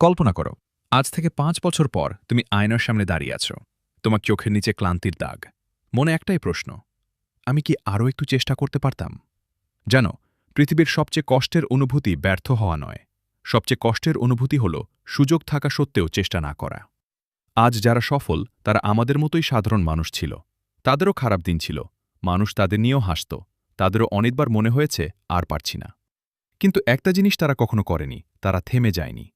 কল্পনা করো, আজ থেকে ৫ বছর পর তুমি আয়নার সামনে দাঁড়িয়ে আছো। তোমার চোখের নিচে ক্লান্তির দাগ। মনে একটাই প্রশ্ন, আমি কি আরও একটু চেষ্টা করতে পারতাম? জানো, পৃথিবীর সবচেয়ে কষ্টের অনুভূতি ব্যর্থ হওয়া নয়। সবচেয়ে কষ্টের অনুভূতি হল সুযোগ থাকা সত্ত্বেও চেষ্টা না করা। আজ যারা সফল তারা আমাদের মতোই সাধারণ মানুষ ছিল। তাদেরও খারাপ দিন ছিল, মানুষ তাদের নিয়েও হাসত, তাদেরও অনেকবার মনে হয়েছে আর পারছি না। কিন্তু একটা জিনিস তারা কখনো করেনি, তারা থেমে যায়নি।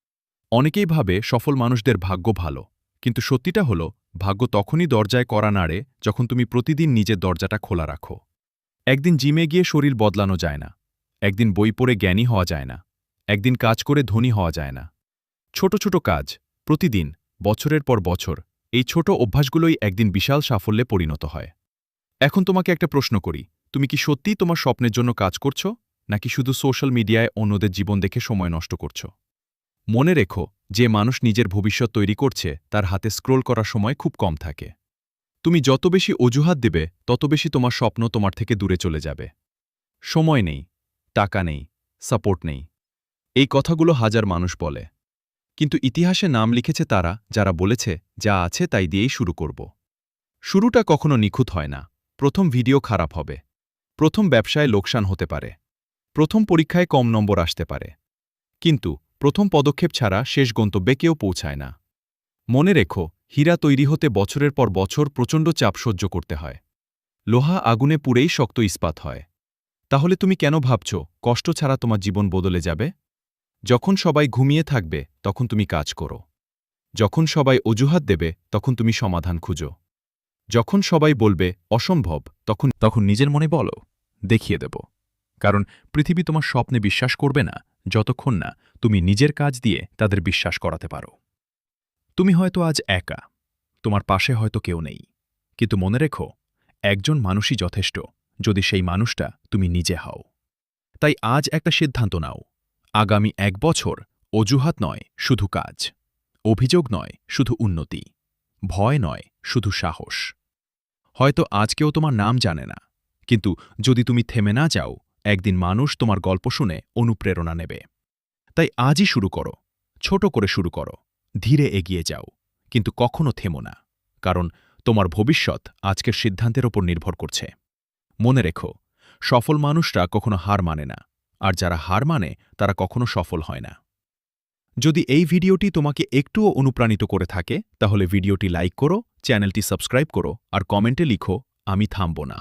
অনেকেই ভাবে সফল মানুষদের ভাগ্য ভালো, কিন্তু সত্যিটা হলো ভাগ্য তখনই দরজায় কড়া নাড়ে যখন তুমি প্রতিদিন নিজের দরজাটা খোলা রাখো। একদিন জিমে গিয়ে শরীর বদলানো যায় না, একদিন বই পড়ে জ্ঞানী হওয়া যায় না, একদিন কাজ করে ধনী হওয়া যায় না। ছোট ছোট কাজ, প্রতিদিন, বছরের পর বছর, এই ছোট অভ্যাসগুলোই একদিন বিশাল সাফল্যে পরিণত হয়। এখন তোমাকে একটা প্রশ্ন করি, তুমি কি সত্যিই তোমার স্বপ্নের জন্য কাজ করছো, নাকি শুধু সোশ্যাল মিডিয়ায় অন্যদের জীবন দেখে সময় নষ্ট করছো? মনে রেখো, যে মানুষ নিজের ভবিষ্যৎ তৈরি করছে তার হাতে স্ক্রোল করার সময় খুব কম থাকে। তুমি যত বেশি অজুহাত দেবে তত বেশি তোমার স্বপ্ন তোমার থেকে দূরে চলে যাবে। সময় নেই, টাকা নেই, সাপোর্ট নেই, এই কথাগুলো হাজার মানুষ বলে। কিন্তু ইতিহাসে নাম লিখেছে তারা যারা বলেছে যা আছে তাই দিয়েই শুরু করব। শুরুটা কখনো নিখুঁত হয় না। প্রথম ভিডিও খারাপ হবে, প্রথম ব্যবসায় লোকসান হতে পারে, প্রথম পরীক্ষায় কম নম্বর আসতে পারে, কিন্তু প্রথম পদক্ষেপ ছাড়া শেষ গন্তব্যে কেউ পৌঁছায় না। মনে রেখো, হীরা তৈরি হতে বছরের পর বছর প্রচণ্ড চাপ সহ্য করতে হয়। লোহা আগুনে পুড়েই শক্ত ইস্পাত হয়। তাহলে তুমি কেন ভাবছ কষ্ট ছাড়া তোমার জীবন বদলে যাবে? যখন সবাই ঘুমিয়ে থাকবে তখন তুমি কাজ করো। যখন সবাই অজুহাত দেবে তখন তুমি সমাধান খুঁজো। যখন সবাই বলবে অসম্ভব তখন নিজের মনে বলো, দেখিয়ে দেব। কারণ পৃথিবী তোমার স্বপ্নে বিশ্বাস করবে না যতক্ষণ না তুমি নিজের কাজ দিয়ে তাদের বিশ্বাস করাতে পারো। তুমি হয়তো আজ একা, তোমার পাশে হয়তো কেউ নেই, কিন্তু মনে রেখো, একজন মানুষই যথেষ্ট যদি সেই মানুষটা তুমি নিজে হও। তাই আজ একটা সিদ্ধান্ত নাও, আগামী ১ বছর অজুহাত নয়, শুধু কাজ, অভিযোগ নয়, শুধু উন্নতি, ভয় নয়, শুধু সাহস। হয়তো আজ কেউ তোমার নাম জানে না, কিন্তু যদি তুমি থেমে না যাও, একদিন মানুষ তোমার গল্প শুনে অনুপ্রেরণা নেবে। তাই আজই শুরু করো, ছোট করে শুরু করো, ধীরে এগিয়ে যাও, কিন্তু কখনো থেমো না। কারণ তোমার ভবিষ্যৎ আজকের সিদ্ধান্তের ওপর নির্ভর করছে। মনে রেখো, সফল মানুষরা কখনো হার মানে না, আর যারা হার মানে তারা কখনো সফল হয় না। যদি এই ভিডিওটি তোমাকে একটুও অনুপ্রাণিত করে থাকে তাহলে ভিডিওটি লাইক করো, চ্যানেলটি সাবস্ক্রাইব করো আর কমেন্টে লিখো, আমি থামব না।